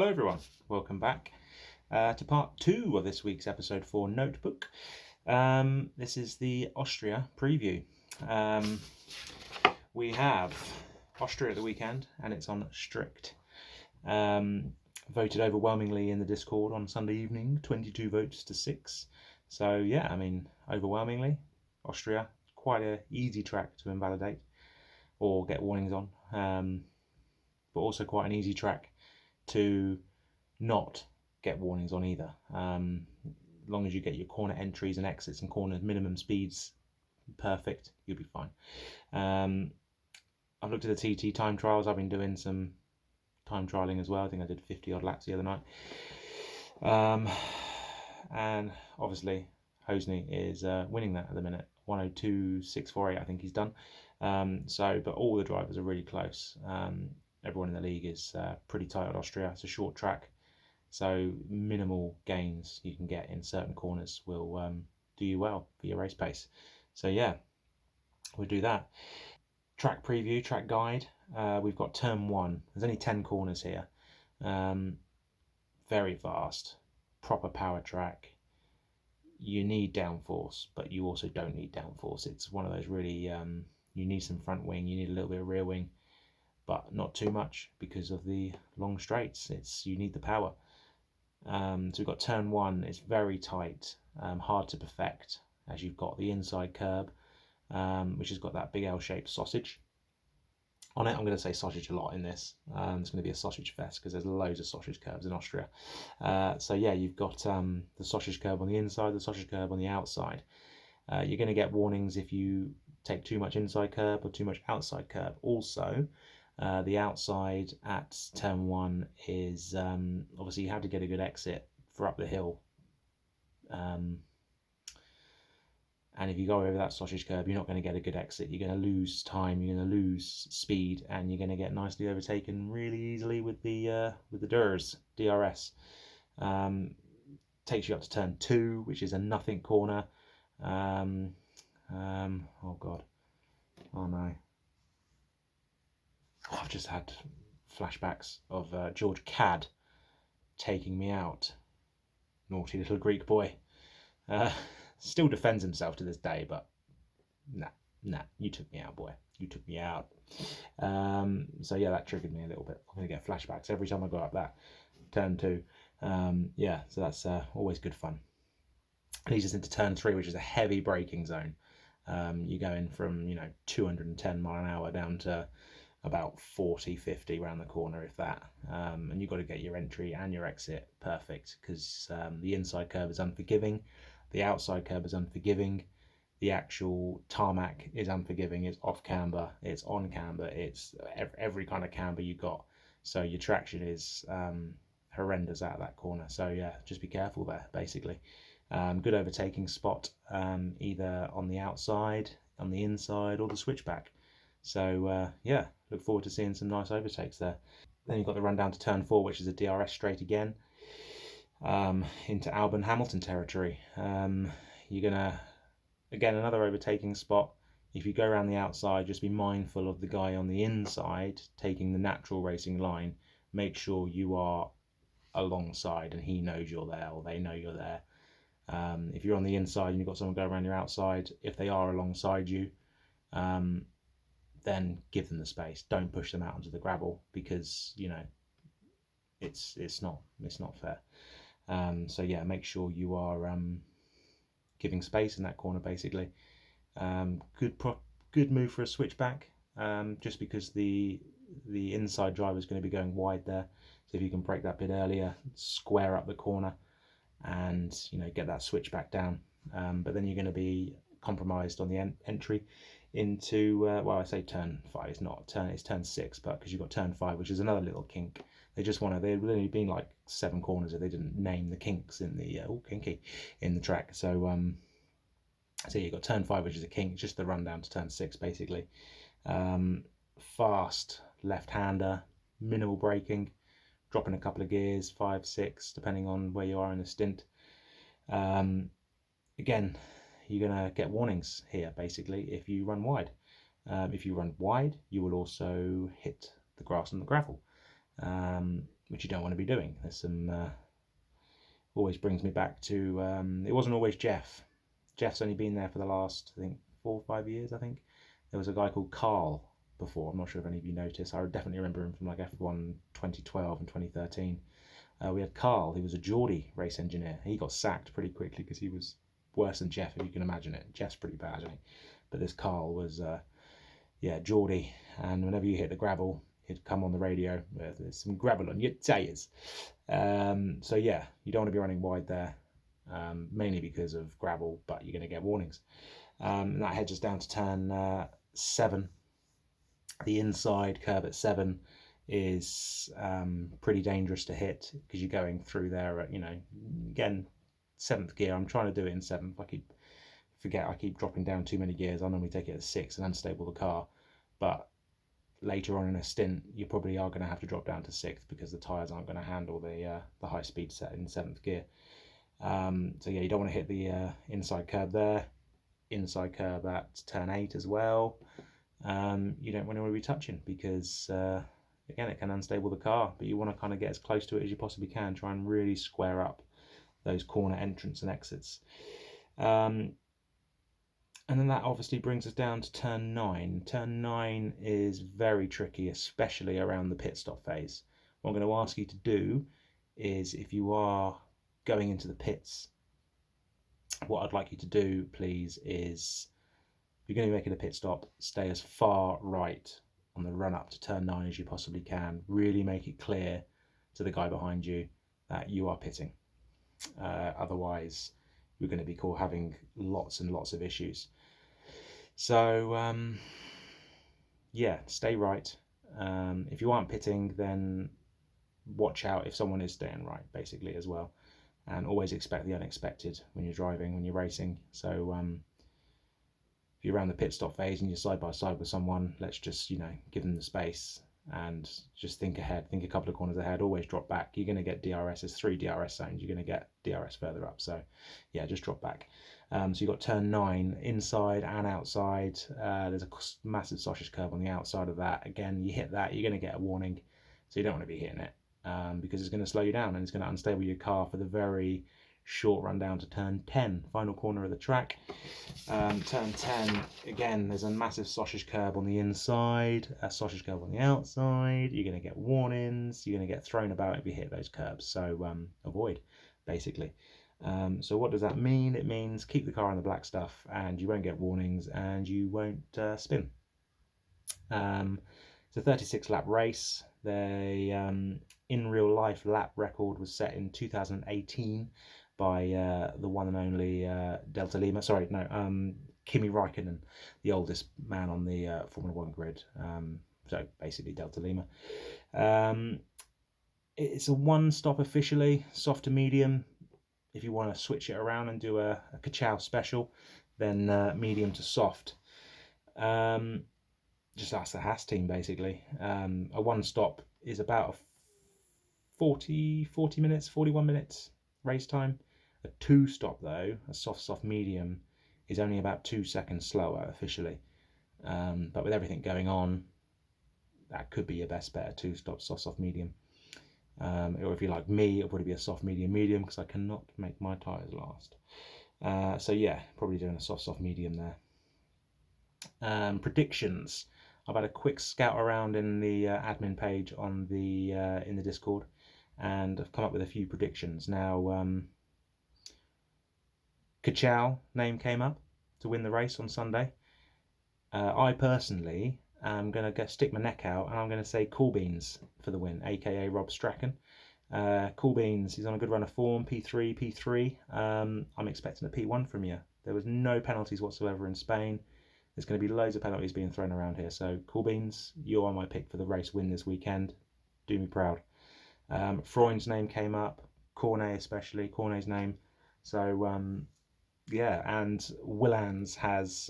Hello everyone, welcome back to part 2 of this week's episode 4 notebook. This is the Austria preview. We have Austria at the weekend and it's on strict. Voted overwhelmingly in the Discord on Sunday evening, 22 votes to 6. So yeah, I mean, overwhelmingly, Austria, quite an easy track to invalidate or get warnings on, but also quite an easy track to not get warnings on either. As long as you get your corner entries and exits and corner minimum speeds perfect, you'll be fine. I've looked at the TT time trials. I've been doing some time trialing as well. I think I did 50 odd laps the other night. And obviously Hosny is winning that at the minute. 102.648 I think he's done. But all the drivers are really close. Everyone in the league is pretty tight at Austria. It's a short track, so minimal gains you can get in certain corners will do you well for your race pace. So yeah, we'll do that. Track preview, track guide. We've got turn 1. There's only 10 corners here. Very fast, proper power track. You need downforce, but you also don't need downforce. It's one of those really, you need some front wing, you need a little bit of rear wing, but not too much because of the long straights. You need the power. So we've got turn 1. It's very tight, hard to perfect, as you've got the inside curb, which has got that big L-shaped sausage on it. I'm going to say sausage a lot in this. It's going to be a sausage fest because there's loads of sausage curbs in Austria. So yeah, you've got the sausage curb on the inside, the sausage curb on the outside. You're going to get warnings if you take too much inside curb or too much outside curb. Also, the outside at turn 1 is obviously you have to get a good exit for up the hill. And if you go over that sausage curb, you're not going to get a good exit. You're going to lose time, you're going to lose speed, and you're going to get nicely overtaken really easily with the DRS. Takes you up to turn 2, which is a nothing corner. Oh god, oh no. I've just had flashbacks of George Cad taking me out. Naughty little Greek boy. Still defends himself to this day, but nah, you took me out, boy. You took me out. So yeah, that triggered me a little bit. I'm going to get flashbacks every time I go up that turn 2. Yeah, so that's always good fun. Leads us into turn 3, which is a heavy braking zone. You're going from 210 mile an hour down to about 40-50 around the corner, if that, and you've got to get your entry and your exit perfect because the inside curb is unforgiving, the outside curb is unforgiving, the actual tarmac is unforgiving. It's off camber, it's on camber, it's every kind of camber you got, so your traction is horrendous out of that corner. So yeah, just be careful there basically. Good overtaking spot, either on the outside, on the inside, or the switchback. So yeah, look forward to seeing some nice overtakes there. Then you've got the run down to turn 4, which is a DRS straight again, into Albon-Hamilton territory. You're gonna, again, another overtaking spot. If you go around the outside, just be mindful of the guy on the inside taking the natural racing line. Make sure you are alongside and he knows you're there, or they know you're there. If you're on the inside and you've got someone go around your outside, if they are alongside you, then give them the space. Don't push them out onto the gravel because it's not fair. So yeah, make sure you are giving space in that corner basically. Good move for a switchback, just because the inside driver is going to be going wide there. So if you can break that bit earlier, square up the corner, and get that switchback down. But then you're going to be compromised on the entry into well, I say turn 5, it's turn 6, but because you've got turn 5, which is another little kink. They've only been like 7 corners if they didn't name the kinks in the kinky in the track. So so you've got turn 5, which is a kink, just the run down to turn 6 basically. Fast left-hander, minimal braking, dropping a couple of gears, 5, 6, depending on where you are in the stint. Again, you're going to get warnings here basically if you run wide. If you run wide, you will also hit the grass and the gravel. which you don't want to be doing. There's some always brings me back to it wasn't always Jeff. Jeff's only been there for the last, I think, 4 or 5 years. I think there was a guy called Carl before. I'm not sure if any of you noticed. I definitely remember him from like F1 2012 and 2013. We had Carl, he was a Geordie race engineer. He got sacked pretty quickly because he was worse than Jeff, if you can imagine it. Jeff's pretty bad, isn't he? But this Carl was, Geordie, and whenever you hit the gravel, he'd come on the radio with, "There's some gravel on your tyres." So yeah, you don't want to be running wide there, mainly because of gravel, but you're going to get warnings. And that heads us down to turn 7. The inside curve at 7 is pretty dangerous to hit because you're going through there at, again, 7th gear. I'm trying to do it in 7th. I keep dropping down too many gears. I normally take it at 6 and unstable the car, but later on in a stint you probably are going to have to drop down to 6th because the tyres aren't going to handle the high speed set in 7th gear. So yeah, you don't want to hit the inside curve there. Inside curve at turn 8 as well. You don't want to be touching because again, it can unstable the car, but you want to kind of get as close to it as you possibly can. Try and really square up those corner entrance and exits. And then that obviously brings us down to turn 9. Turn 9 is very tricky, especially around the pit stop phase. What I'm going to ask you to do is, if you are going into the pits, what I'd like you to do, please, is if you're going to be making a pit stop, stay as far right on the run up to turn 9 as you possibly can. Really make it clear to the guy behind you that you are pitting. Otherwise, you're going to be having lots and lots of issues. So, yeah, stay right. If you aren't pitting, then watch out if someone is staying right, basically, as well. And always expect the unexpected when you're driving, when you're racing. So, if you're around the pit stop phase and you're side by side with someone, let's just, give them the space and just think ahead, think a couple of corners ahead, always drop back. You're going to get DRS, there's 3 DRS zones, you're going to get DRS further up. So yeah, just drop back. So you've got turn 9, inside and outside. There's a massive sausage curve on the outside of that. Again, you hit that, you're going to get a warning. So you don't want to be hitting it because it's going to slow you down and it's going to unstable your car for the very short run down to turn 10, final corner of the track. Turn 10, again, there's a massive sausage curve on the inside, a sausage curve on the outside. You're going to get warnings, you're going to get thrown about if you hit those curbs. So avoid, basically. So what does that mean? It means keep the car on the black stuff and you won't get warnings and you won't spin. It's a 36 lap race. They in real life lap record was set in 2018 by the one and only Delta Lima. Kimi Raikkonen, the oldest man on the Formula 1 grid. So basically Delta Lima. It's a 1-stop officially, soft to medium. If you want to switch it around and do a ka-chow special, then medium to soft. Just ask the Haas team, basically. A 1-stop is about 40 minutes, 41 minutes race time. A 2-stop, though, a soft medium, is only about 2 seconds slower officially. But with everything going on, that could be your best bet, a 2-stop soft medium. Or if you're like me, it'll probably be a soft medium because I cannot make my tyres last. So yeah, probably doing a soft medium there. Predictions. I've had a quick scout around in the admin page on the in the Discord, and I've come up with a few predictions. Now, ka-chow name came up to win the race on Sunday. I personally am going to stick my neck out and I'm going to say Cool Beans for the win, aka Rob Strachan. Cool Beans, he's on a good run of form, P3. I'm expecting a P1 from you. There was no penalties whatsoever in Spain. There's going to be loads of penalties being thrown around here. So Cool Beans, you are my pick for the race win this weekend. Do me proud. Freund's name came up, Cornet especially, Cornet's name. So yeah, and Willans has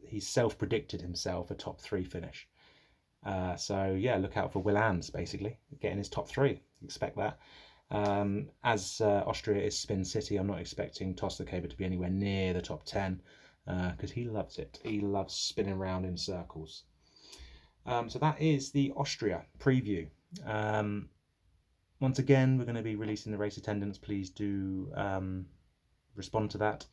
he's self-predicted himself a top 3 finish. So yeah, look out for Willans basically getting his top 3. Expect that. As Austria is Spin City, I'm not expecting Toss the Caber to be anywhere near the top 10 because he loves it. He loves spinning around in circles. So that is the Austria preview. once again, we're going to be releasing the race attendance. Please do respond to that.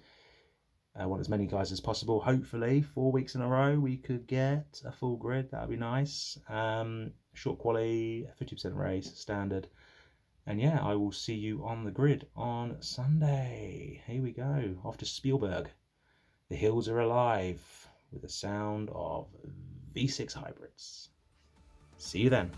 I want as many guys as possible. Hopefully 4 weeks in a row we could get a full grid. That would be nice. Short quali, 50% race, standard. And yeah, I will see you on the grid on Sunday. Here we go, off to Spielberg. The hills are alive with the sound of V6 hybrids. See you then.